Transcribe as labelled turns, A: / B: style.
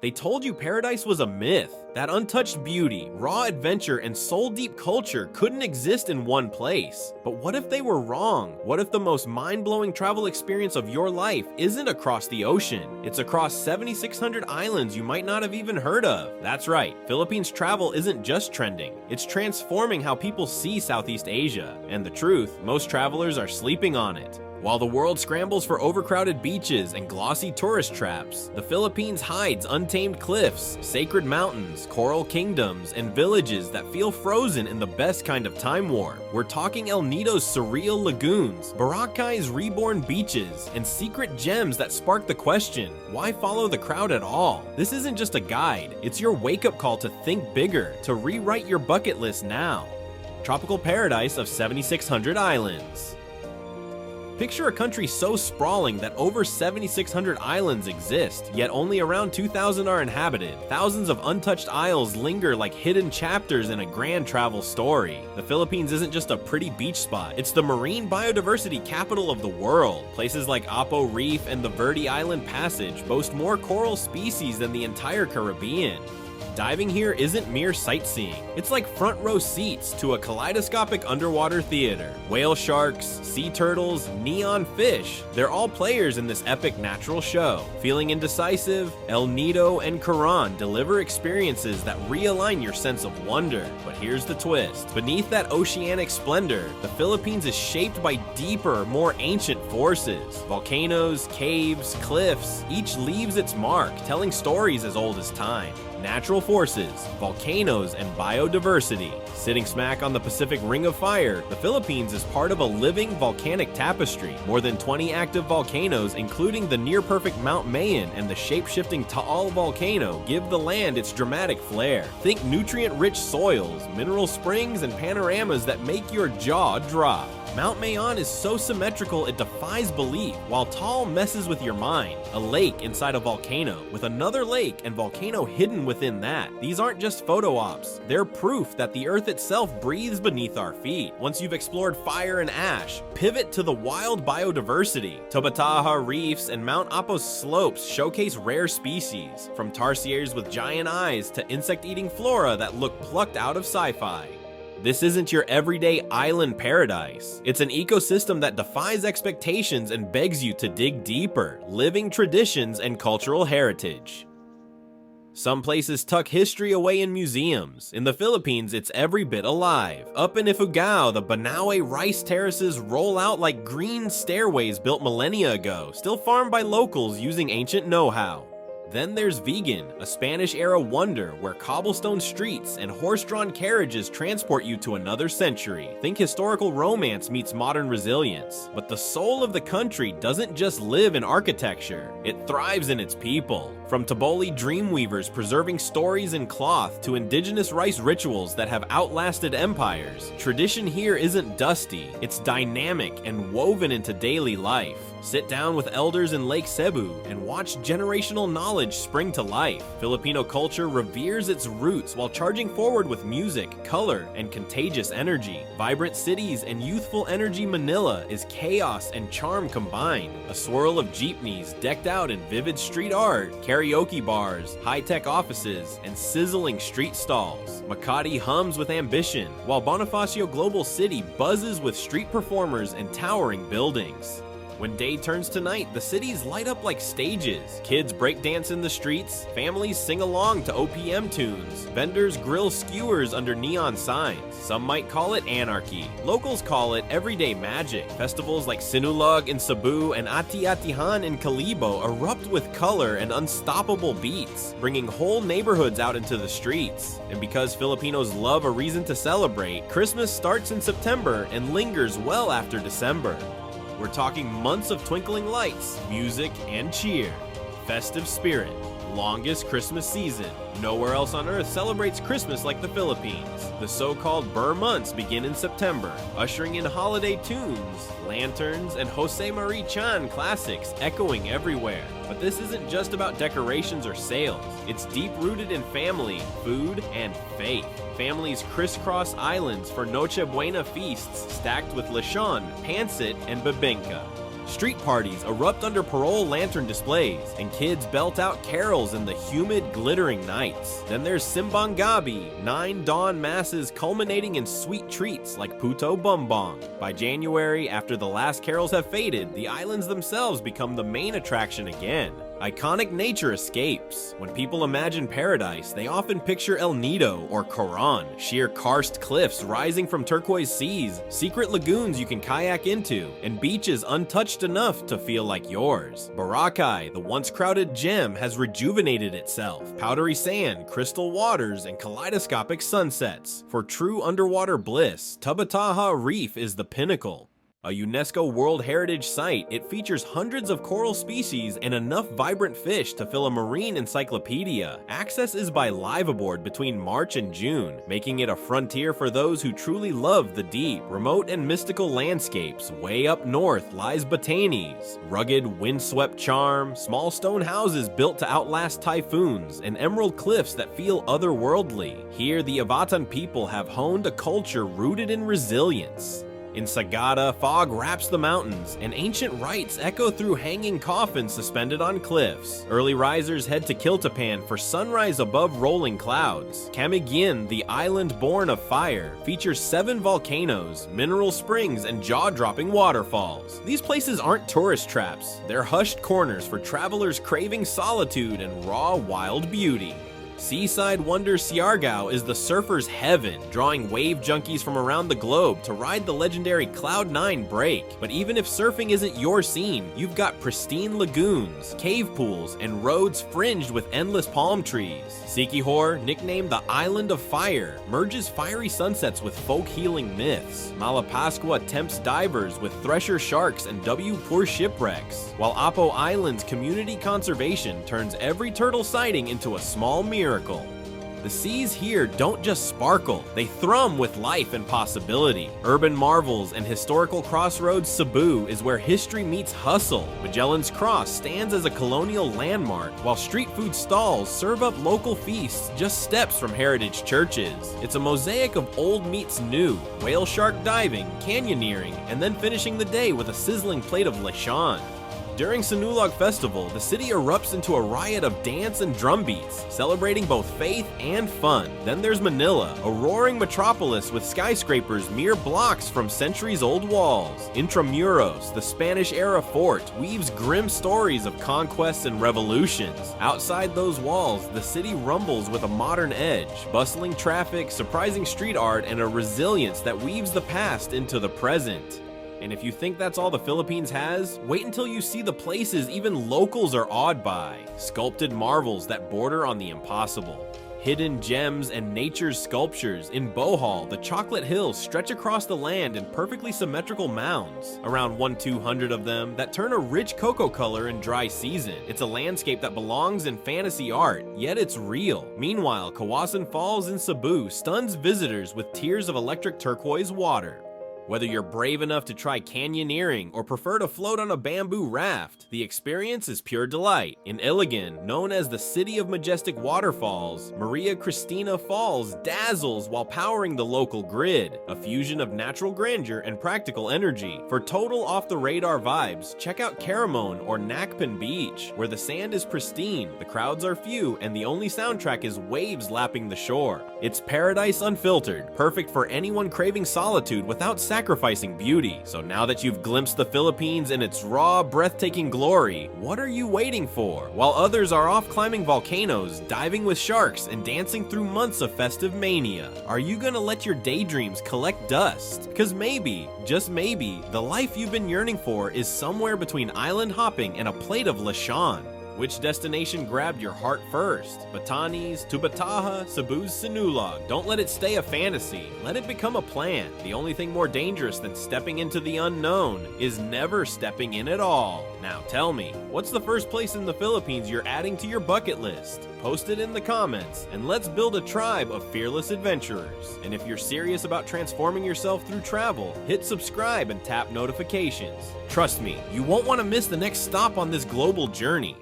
A: They told you paradise was a myth, that untouched beauty, raw adventure, and soul-deep culture couldn't exist in one place. But what if they were wrong? What if the most mind-blowing travel experience of your life isn't across the ocean? It's across 7,600 islands you might not have even heard of. That's right, Philippines travel isn't just trending, it's transforming how people see Southeast Asia. And the truth, most travelers are sleeping on it. While the world scrambles for overcrowded beaches and glossy tourist traps, the Philippines hides untamed cliffs, sacred mountains, coral kingdoms, and villages that feel frozen in the best kind of time warp. We're talking El Nido's surreal lagoons, Boracay's reborn beaches, and secret gems that spark the question, why follow the crowd at all? This isn't just a guide, it's your wake-up call to think bigger, to rewrite your bucket list now. Tropical paradise of 7,600 islands. Picture a country so sprawling that over 7,600 islands exist, yet only around 2,000 are inhabited. Thousands of untouched isles linger like hidden chapters in a grand travel story. The Philippines isn't just a pretty beach spot, it's the marine biodiversity capital of the world. Places like Apo Reef and the Verde Island Passage boast more coral species than the entire Caribbean. Diving here isn't mere sightseeing. It's like front row seats to a kaleidoscopic underwater theater. Whale sharks, sea turtles, neon fish, they're all players in this epic natural show. Feeling indecisive? El Nido and Coron deliver experiences that realign your sense of wonder. But here's the twist. Beneath that oceanic splendor, the Philippines is shaped by deeper, more ancient forces. Volcanoes, caves, cliffs, each leaves its mark, telling stories as old as time. Natural forces, volcanoes, and biodiversity. Sitting smack on the Pacific Ring of Fire, the Philippines is part of a living volcanic tapestry. More than 20 active volcanoes, including the near-perfect Mount Mayon and the shape-shifting Taal volcano, give the land its dramatic flair. Think nutrient-rich soils, mineral springs, and panoramas that make your jaw drop. Mount Mayon is so symmetrical it defies belief, while Taal messes with your mind. A lake inside a volcano, with another lake and volcano hidden within that. These aren't just photo ops, they're proof that the earth itself breathes beneath our feet. Once you've explored fire and ash, pivot to the wild biodiversity. Tobataha reefs and Mount Apo's slopes showcase rare species, from tarsiers with giant eyes to insect-eating flora that look plucked out of sci-fi. This isn't your everyday island paradise. It's an ecosystem that defies expectations and begs you to dig deeper, living traditions and cultural heritage. Some places tuck history away in museums. In the Philippines, it's every bit alive. Up in Ifugao, the Banawe rice terraces roll out like green stairways built millennia ago, still farmed by locals using ancient know-how. Then there's Vegan, a Spanish-era wonder where cobblestone streets and horse-drawn carriages transport you to another century. Think historical romance meets modern resilience. But the soul of the country doesn't just live in architecture, it thrives in its people. From Taboli dreamweavers preserving stories in cloth to indigenous rice rituals that have outlasted empires, tradition here isn't dusty, it's dynamic and woven into daily life. Sit down with elders in Lake Cebu and watch generational knowledge spring to life. Filipino culture reveres its roots while charging forward with music, color, and contagious energy. Vibrant cities and youthful energy Manila is chaos and charm combined. A swirl of jeepneys decked out in vivid street art, karaoke bars, high-tech offices, and sizzling street stalls. Makati hums with ambition, while Bonifacio Global City buzzes with street performers and towering buildings. When day turns to night, the cities light up like stages. Kids breakdance in the streets, families sing along to OPM tunes, vendors grill skewers under neon signs. Some might call it anarchy. Locals call it everyday magic. Festivals like Sinulog in Cebu and Ati-Atihan in Kalibo erupt with color and unstoppable beats, bringing whole neighborhoods out into the streets. And because Filipinos love a reason to celebrate, Christmas starts in September and lingers well after December. We're talking months of twinkling lights, music, and cheer. Festive spirit, longest Christmas season. Nowhere else on earth celebrates Christmas like the Philippines. The so-called Burr months begin in September, ushering in holiday tunes, lanterns, and Jose Marie Chan classics echoing everywhere. But this isn't just about decorations or sales. It's deep-rooted in family, food, and faith. Families crisscross islands for Noche Buena feasts stacked with lechon, pancit, and bibingka. Street parties erupt under parole lantern displays, and kids belt out carols in the humid, glittering nights. Then there's Simbangabi, 9 dawn masses culminating in sweet treats like Puto Bumbong. By January, after the last carols have faded, the islands themselves become the main attraction again. Iconic nature escapes. When people imagine paradise, they often picture El Nido or Coron, sheer karst cliffs rising from turquoise seas, secret lagoons you can kayak into, and beaches untouched enough to feel like yours. Boracay, the once crowded gem, has rejuvenated itself. Powdery sand, crystal waters, and kaleidoscopic sunsets. For true underwater bliss, Tabataha Reef is the pinnacle. A UNESCO World Heritage Site, it features hundreds of coral species and enough vibrant fish to fill a marine encyclopedia. Access is by liveaboard between March and June, making it a frontier for those who truly love the deep. Remote and mystical landscapes. Way up north lies Batanes. Rugged, windswept charm, small stone houses built to outlast typhoons, and emerald cliffs that feel otherworldly. Here, the Ivatan people have honed a culture rooted in resilience. In Sagada, fog wraps the mountains, and ancient rites echo through hanging coffins suspended on cliffs. Early risers head to Kiltapan for sunrise above rolling clouds. Camiguin, the island born of fire, features 7 volcanoes, mineral springs, and jaw-dropping waterfalls. These places aren't tourist traps. They're hushed corners for travelers craving solitude and raw, wild beauty. Seaside wonder Siargao is the surfer's heaven, drawing wave junkies from around the globe to ride the legendary Cloud9 break. But even if surfing isn't your scene, you've got pristine lagoons, cave pools, and roads fringed with endless palm trees. Siquijor, nicknamed the Island of Fire, merges fiery sunsets with folk healing myths. Malapascua tempts divers with thresher sharks and W-poor shipwrecks, while Apo Island's community conservation turns every turtle sighting into a small miracle. The seas here don't just sparkle, they thrum with life and possibility. Urban marvels and historical crossroads Cebu is where history meets hustle. Magellan's Cross stands as a colonial landmark, while street food stalls serve up local feasts just steps from heritage churches. It's a mosaic of old meets new, whale shark diving, canyoneering, and then finishing the day with a sizzling plate of lechon. During Sinulog Festival, the city erupts into a riot of dance and drum beats, celebrating both faith and fun. Then there's Manila, a roaring metropolis with skyscrapers mere blocks from centuries-old walls. Intramuros, the Spanish-era fort, weaves grim stories of conquests and revolutions. Outside those walls, the city rumbles with a modern edge, bustling traffic, surprising street art, and a resilience that weaves the past into the present. And if you think that's all the Philippines has, wait until you see the places even locals are awed by. Sculpted marvels that border on the impossible. Hidden gems and nature's sculptures. In Bohol, the chocolate hills stretch across the land in perfectly symmetrical mounds, around 1-200 of them, that turn a rich cocoa color in dry season. It's a landscape that belongs in fantasy art, yet it's real. Meanwhile, Kawasan Falls in Cebu stuns visitors with tears of electric turquoise water. Whether you're brave enough to try canyoneering or prefer to float on a bamboo raft, the experience is pure delight. In Iligan, known as the City of Majestic Waterfalls, Maria Cristina Falls dazzles while powering the local grid, a fusion of natural grandeur and practical energy. For total off-the-radar vibes, check out Caramon or Nakpin Beach, where the sand is pristine, the crowds are few, and the only soundtrack is waves lapping the shore. It's paradise unfiltered, perfect for anyone craving solitude without sacrificing beauty. So now that you've glimpsed the Philippines in its raw, breathtaking glory, what are you waiting for? While others are off climbing volcanoes, diving with sharks, and dancing through months of festive mania, are you gonna let your daydreams collect dust? Because maybe, just maybe, the life you've been yearning for is somewhere between island hopping and a plate of lechon. Which destination grabbed your heart first? Batanes, Tubataha, Cebu's Sinulog. Don't let it stay a fantasy. Let it become a plan. The only thing more dangerous than stepping into the unknown is never stepping in at all. Now tell me, what's the first place in the Philippines you're adding to your bucket list? Post it in the comments, and let's build a tribe of fearless adventurers. And if you're serious about transforming yourself through travel, hit subscribe and tap notifications. Trust me, you won't want to miss the next stop on this global journey.